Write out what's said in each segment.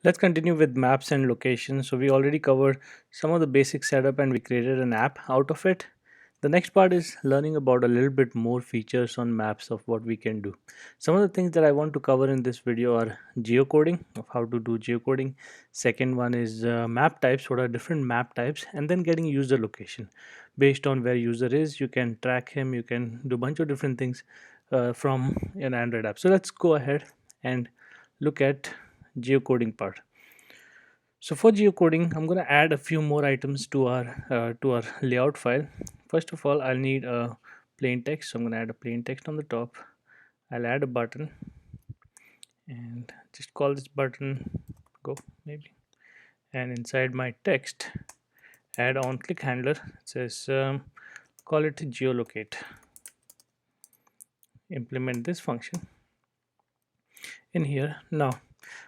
Let's continue with maps and locations. So we already covered some of the basic setup and we created an app out of it. The next part is learning about a little bit more features on maps of what we can do. Some of the things that I want to cover in this video are geocoding, of how to do geocoding. Second one is map types, what are different map types, and then getting user location. Based on where user is, you can track him, you can do a bunch of different things from an Android app. So let's go ahead and look at geocoding part. So for geocoding, I'm going to add a few more items to our layout file. First of all, I'll need a plain text. So I'm going to add a plain text on the top. I'll add a button and just call this button go maybe. And inside my text, add on click handler. It says call it geolocate. Implement this function in here. Now,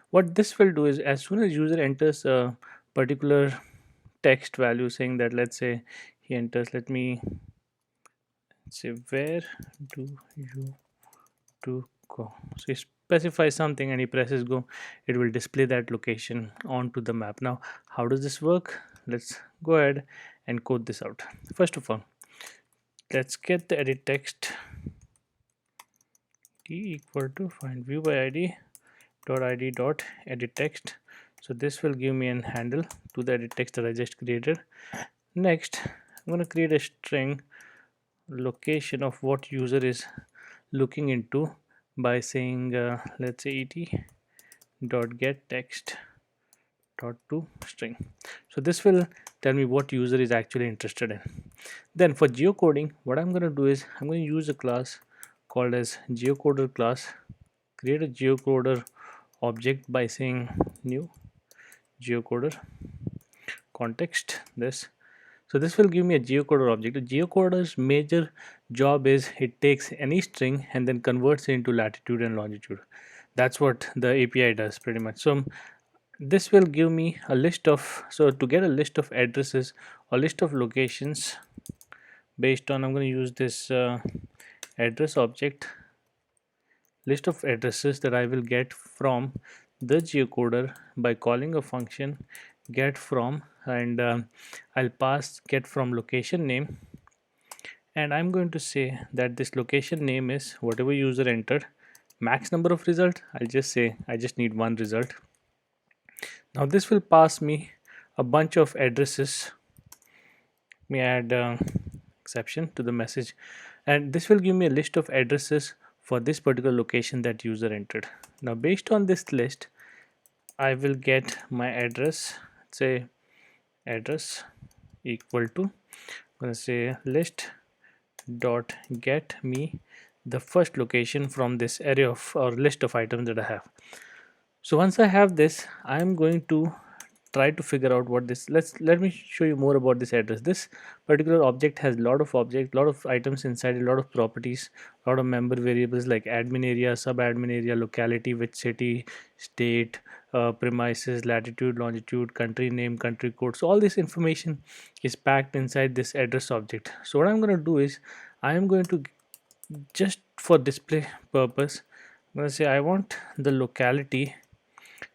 what this will do is as soon as user enters a particular text value saying that, let's say he enters, let me say, where do you to go. So he specifies something and he presses go, it will display that location onto the map. Now how does this work? Let's go ahead and code this out. First of all, let's get the edit text t equal to find view by id dot id dot edit text. So this will give me an handle to the edit text that I just created. Next, I'm going to create a string location of what user is looking into by saying let's say et dot get text dot to string. So this will tell me what user is actually interested in. Then for geocoding, what I'm going to do is I'm going to use a class called as geocoder class. Create a geocoder object by saying new geocoder context this. So this will give me a geocoder object. A geocoder's major job is it takes any string and then converts it into latitude and longitude. That's what the API does pretty much. So this will give me a list of, so to get a list of addresses or list of locations based on, I'm going to use this address object, list of addresses that I will get from the geocoder by calling a function get from, and I'll pass get from location name, and I'm going to say that this location name is whatever user entered. Max number of result, I'll just say I just need one result. Now this will pass me a bunch of addresses. Let me add exception to the message, and this will give me a list of addresses for this particular location that user entered. Now based on this list, I will get my address, say address equal to, I'm going to say list dot get me the first location from this array of or list of items that I have. So once I have this, I'm going to try to figure out what this, let me show you more about this address. This particular object has a lot of objects, lot of items inside, a lot of properties, a lot of member variables like admin area, sub admin area, locality, which city, state, premises, latitude, longitude, country name, country code. So all this information is packed inside this address object. So what I'm going to do is I am going to, just for display purpose, I'm going to say I want the locality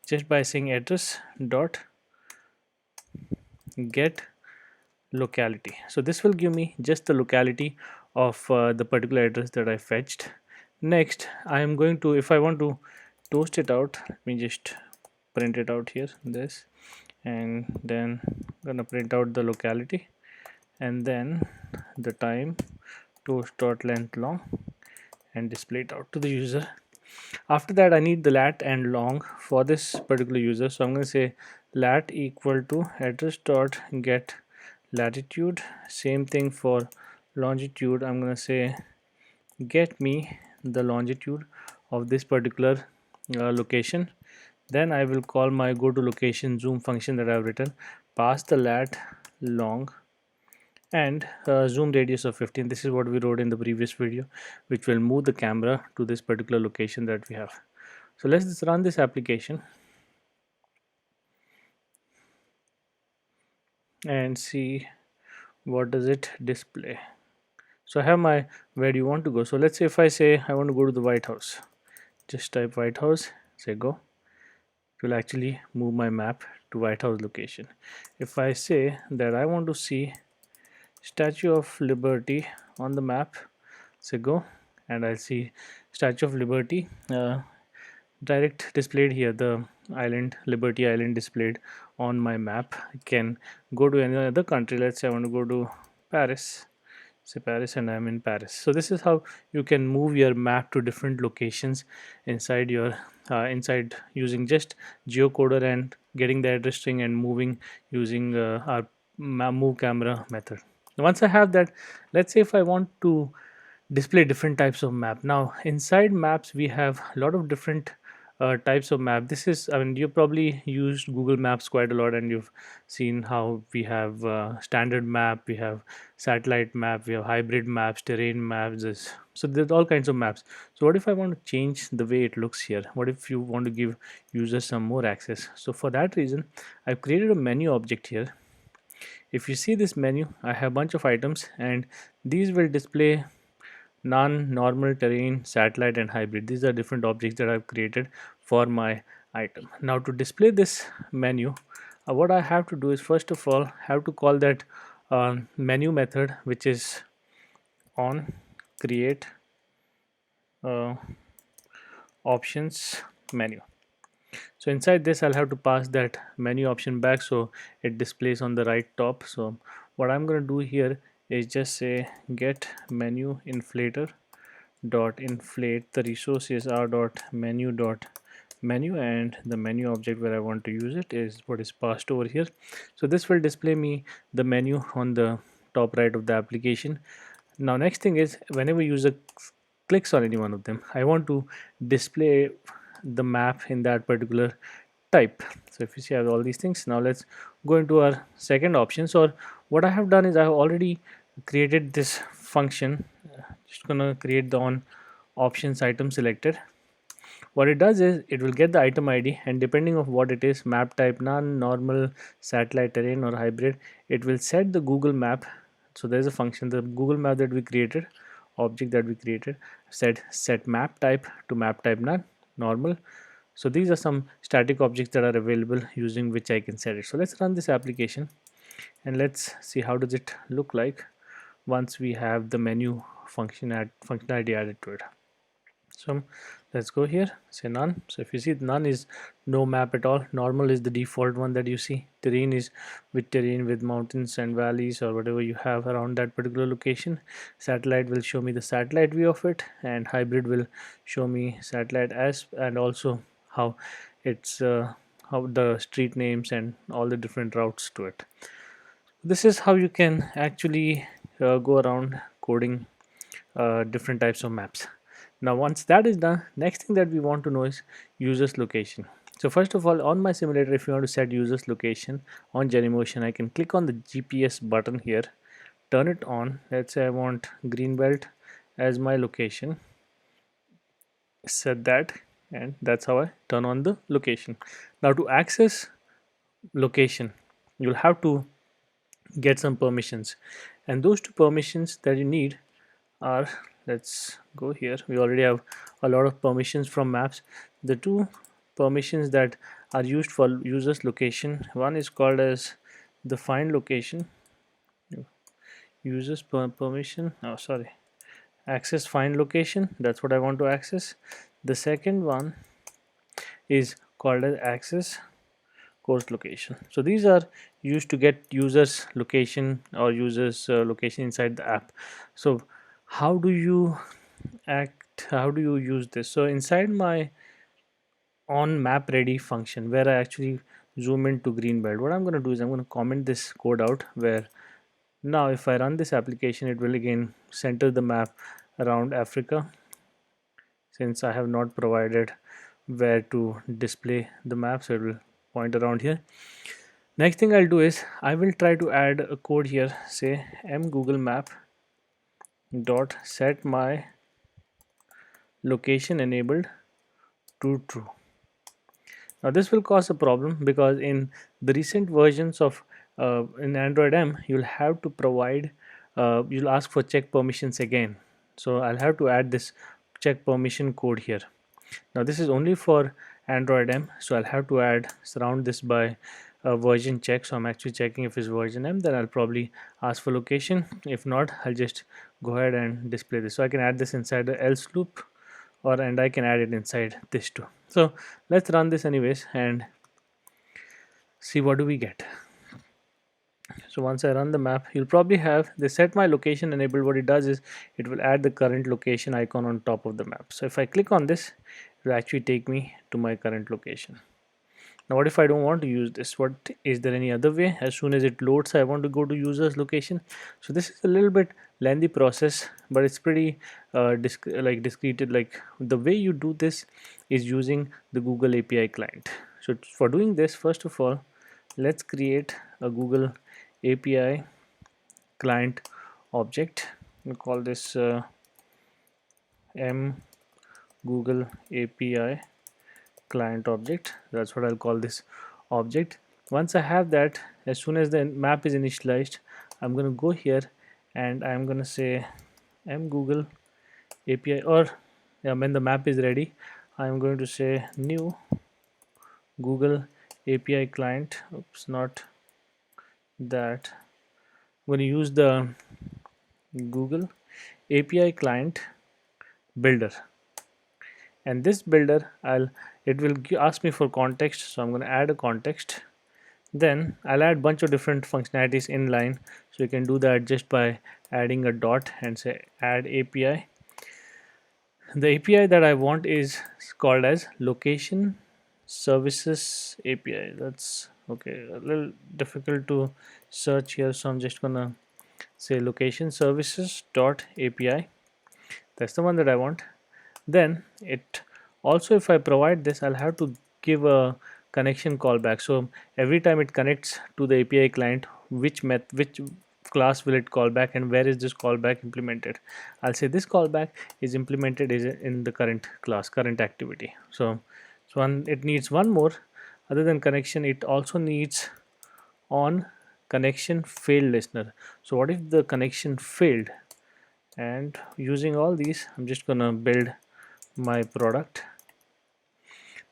just by saying address dot get locality. So this will give me just the locality of the particular address that I fetched. Next, I am going to, if I want to toast it out, let me just print it out here, this, and then gonna print out the locality and then the time toast dot length long and display it out to the user. After that, I need the lat and long for this particular user. So I'm going to say lat equal to address dot get latitude. Same thing for longitude. I'm going to say get me the longitude of this particular location. Then I will call my go to location zoom function that I've written, pass the lat long and zoom radius of 15. This is what we wrote in the previous video, which will move the camera to this particular location that we have. So let's just run this application and see what does it display. So I have my where do you want to go. So let's say if I say I want to go to the White House, just type White House, say go. it will actually move my map to White House location. If I say that I want to see Statue of Liberty on the map, say go, and I'll see Statue of Liberty direct displayed here, the island, Liberty Island, displayed on my map. I can go to any other country. Let's say I want to go to Paris, say Paris, and I'm in Paris. So this is how you can move your map to different locations inside your inside using just geocoder and getting the address string and moving using our move camera method. Once I have that, let's say if I want to display different types of map. Now inside maps we have a lot of different types of map. This is, I mean, you probably used Google Maps quite a lot, and you've seen how we have standard map, we have satellite map, we have hybrid maps, terrain maps. So there's all kinds of maps. So what if I want to change the way it looks here? What if you want to give users some more access? So for that reason, I've created a menu object here. If you see this menu, I have a bunch of items, and these will display non-normal, terrain, satellite, and hybrid. These are different objects that I've created for my item. Now to display this menu, what I have to do is, first of all, have to call that menu method, which is on create uh, options menu. So inside this I'll have to pass that menu option back so it displays on the right top. So what I'm going to do here is just say get menu inflator dot inflate. The resources are dot menu, and the menu object where I want to use it is what is passed over here. So this will display me the menu on the top right of the application. Now next thing is, whenever user clicks on any one of them, I want to display the map in that particular type. So if you see I have all these things, now let's go into our second option. So what I have done is I have already created this function. Just gonna create the on options item selected. What it does is it will get the item ID, and depending of what it is, map type, none, normal, satellite, terrain, or hybrid, it will set the Google map. So there's a function, the Google map that we created, object that we created, said set map type to map type none, normal. So these are some static objects that are available using which I can set it. So let's run this application and let's see how does it look like once we have the menu functionality added to it. So let's go here, say none. So if you see, none is no map at all. Normal is the default one that you see. Terrain is with terrain with mountains and valleys or whatever you have around that particular location. Satellite will show me the satellite view of it, and hybrid will show me satellite as, and also how it's how the street names and all the different routes to it. This is how you can actually go around coding different types of maps. Now once that is done, next thing that we want to know is users location. So first of all, on my simulator, if you want to set users location on Geomotion, I can click on the GPS button here, turn it on. Let's say I want Greenbelt as my location, set that, and that's how I turn on the location. Now to access location, you'll have to get some permissions, and those two permissions that you need are, let's go here, we already have a lot of permissions from maps. The two permissions that are used for users location, one is called as the find location, users permission, oh sorry, access find location, that's what I want to access. The second one is called as access course location. So these are used to get users location or users location inside the app. So how do you how do you use this? So inside my on map ready function, where I actually zoom into Greenbelt, what I'm going to do is I'm going to comment this code out, where now if I run this application, it will again center the map around Africa, since I have not provided where to display the map, so it will point around here. Next thing I'll do is I will try to add a code here, say m google map dot set my location enabled to true. Now this will cause a problem, because in the recent versions of in Android M, you'll have to provide you'll ask for check permissions again. So I'll have to add this check permission code here. Now this is only for Android M, so I'll have to surround this by a version check. So I'm actually checking if it's version M, then I'll probably ask for location. If not, I'll just go ahead and display this. So I can add this inside the else loop, and I can add it inside this too. So let's run this anyways and see what do we get. So once I run the map, you'll probably have the set my location enabled. What it does is it will add the current location icon on top of the map. So if I click on this, it will actually take me to my current location. Now what if I don't want to use this? What is there any other way? As soon as it loads, I want to go to user's location. So this is a little bit lengthy process, but it's pretty discreet. Like the way you do this is using the Google API client. So for doing this, first of all, let's create a Google API client object. We call this m Google API client object. That's what I'll call this object. Once I have that, as soon as the map is initialized, I'm going to go here and I'm going to say m Google API, or yeah, when the map is ready, I'm going to say new Google API client. Oops, not that. I'm going to use the Google API client builder, and this builder it will ask me for context, so I'm going to add a context. Then I'll add bunch of different functionalities inline, so you can do that just by adding a dot and say add API. The API that I want is called as location services API. That's okay, a little difficult to search here, so I'm just gonna say location services dot API. That's the one that I want. Then it also, if I provide this, I'll have to give a connection callback. So every time it connects to the API client, which class will it call back, and where is this callback implemented? I'll say this callback is implemented is in the current class, current activity. So it needs one more. Other than connection, it also needs on connection failed listener. So what if the connection failed? And using all these, I'm just gonna build my product.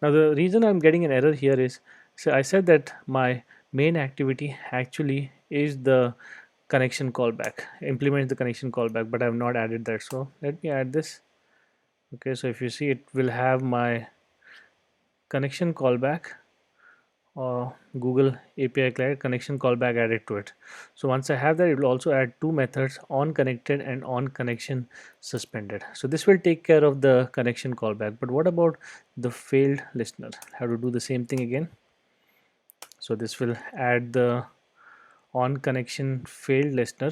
Now the reason I'm getting an error here is, so I said that my main activity actually is the connection callback, implement the connection callback, but I have not added that. So let me add this. Okay, so if you see, it will have my connection callback or Google API client connection callback added to it. So once I have that, it will also add two methods, on connected and on connection suspended. So this will take care of the connection callback. But what about the failed listener? Have to do the same thing again. So this will add the on connection failed listener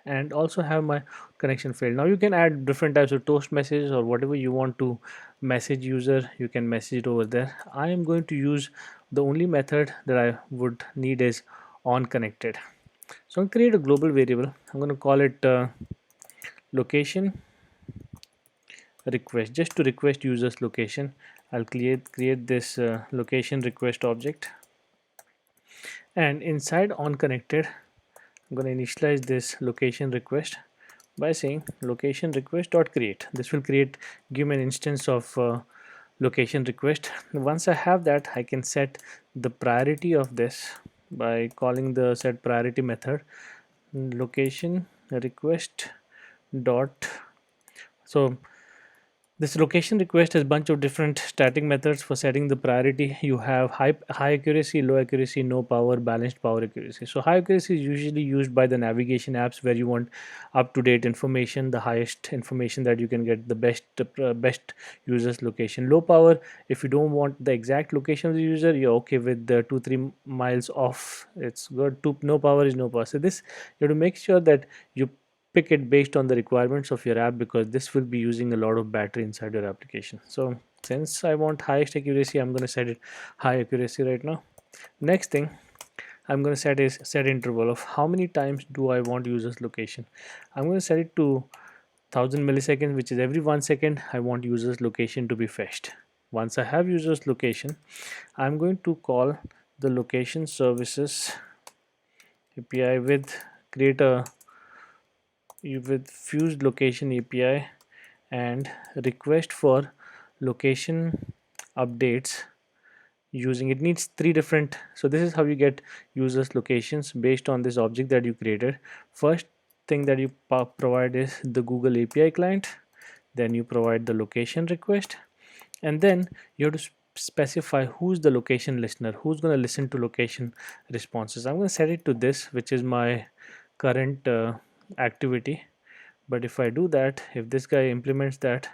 and also have my connection failed. Now you can add different types of toast messages or whatever you want to message user, you can message it over there. I am going to use the only method that I would need is on connected. So I'll create a global variable. I'm going to call it location request, just to request users location. I'll create this location request object, and inside on connected I'm going to initialize this location request by saying location request dot create. This will give me an instance of location request. Once I have that, I can set the priority of this by calling the set priority method location request dot. So this location request has a bunch of different static methods for setting the priority. You have high accuracy, low accuracy, no power, balanced power accuracy. So high accuracy is usually used by the navigation apps where you want up-to-date information, the highest information that you can get, the best user's location. Low power, if you don't want the exact location of the user, you're okay with the 2-3 miles off. It's good. No power is no power. So this, you have to make sure that you pick it based on the requirements of your app, because this will be using a lot of battery inside your application. So since I want highest accuracy, I'm going to set it high accuracy right now. Next thing I'm going to set is set interval of how many times do I want users location. I'm going to set it to 1000 milliseconds, which is every 1 second I want users location to be fetched. Once I have users location, I'm going to call the location services API create a with fused location API and request for location updates using it needs three different. So this is how you get users locations based on this object that you created. First thing that you provide is the Google API client, then you provide the location request, and then you have to specify who's the location listener, who's going to listen to location responses. I'm going to set it to this, which is my current activity. But if I do that, if this guy implements that,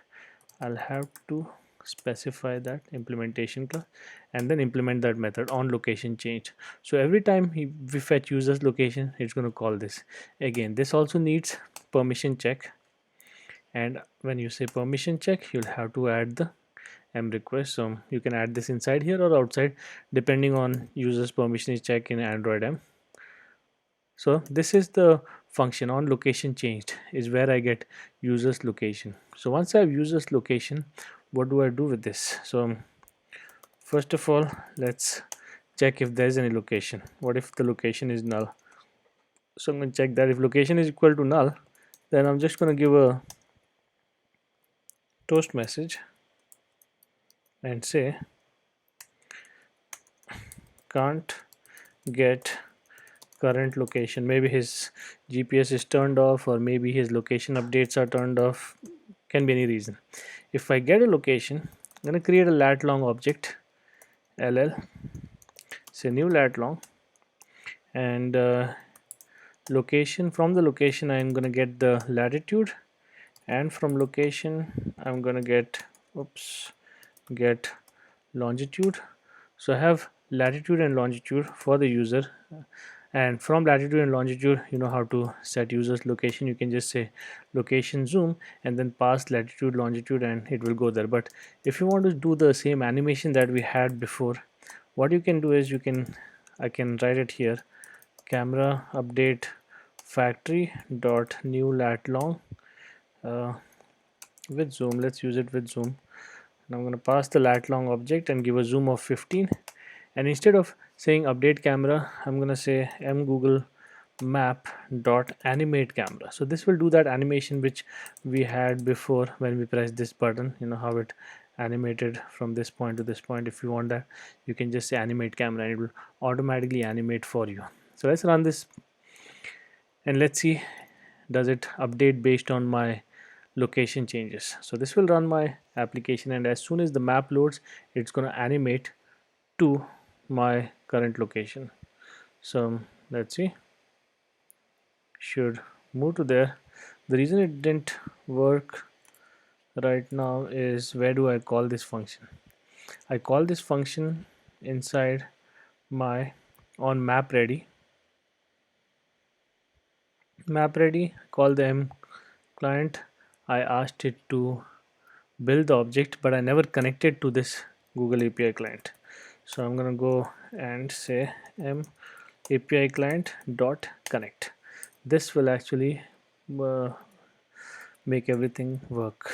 I'll have to specify that implementation class and then implement that method on location change. So every time we fetch users location, it's going to call this. Again, this also needs permission check, and when you say permission check, you'll have to add the m request. So you can add this inside here or outside depending on users permission check in Android M. So this is the function on location changed is where I get users location. So once I have users location, what do I do with this? So first of all, let's check if there's any location. What if the location is null? So I'm going to check that. If location is equal to null, then I'm just going to give a toast message and say can't get current location. Maybe his GPS is turned off, or maybe his location updates are turned off. Can be any reason. If I get a location, I'm going to create a lat long object, ll, say new lat long, and location. From the location, I'm going to get the latitude, and from location, I'm going to get longitude. So I have latitude and longitude for the user, and from latitude and longitude, you know how to set users location. You can just say location zoom and then pass latitude longitude and it will go there. But if you want to do the same animation that we had before, what you can do is I can write it here, camera update factory dot new lat long with zoom. Let's use it with zoom, and I'm going to pass the lat long object and give a zoom of 15. And instead of saying update camera, I'm going to say m google map dot animate camera. So this will do that animation which we had before when we press this button. You know how it animated from this point to this point. If you want that, you can just say animate camera and it will automatically animate for you. So let's run this and let's see, does it update based on my location changes. So this will run my application, and as soon as the map loads, it's going to animate to my current location. So let's see, should move to there. The reason it didn't work right now is, where do I call this function? I call this function inside my on map ready, call the m client. I asked it to build the object, but I never connected to this Google API client. So I'm gonna go and say m API client dot connect. This will actually uh, make everything work.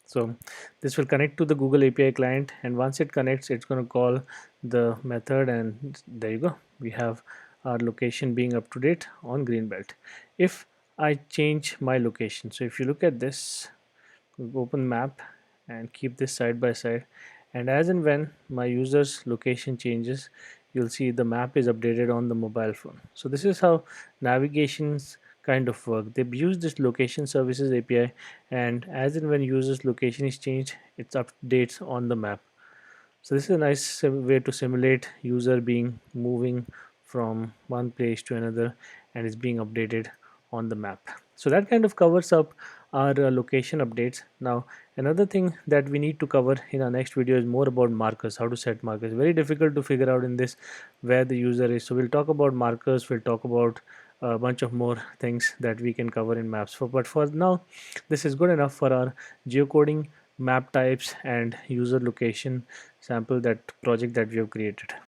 So this will connect to the Google API client, and once it connects, it's going to call the method, and there you go. We have our location being up to date on Greenbelt. If I change my location, so if you look at this, open map and keep this side by side, and as and when my user's location changes, you'll see the map is updated on the mobile phone. So this is how navigations kind of work. They use this location services API, and as and when users location is changed, it updates on the map. So this is a nice way to simulate user being moving from one place to another, and is being updated on the map. So that kind of covers up our location updates. Now another thing that we need to cover in our next video is more about markers, how to set markers. Very difficult to figure out in this where the user is. So we'll talk about markers, we'll talk about a bunch of more things that we can cover in maps. But for now, this is good enough for our geocoding, map types, and user location sample, that project that we have created.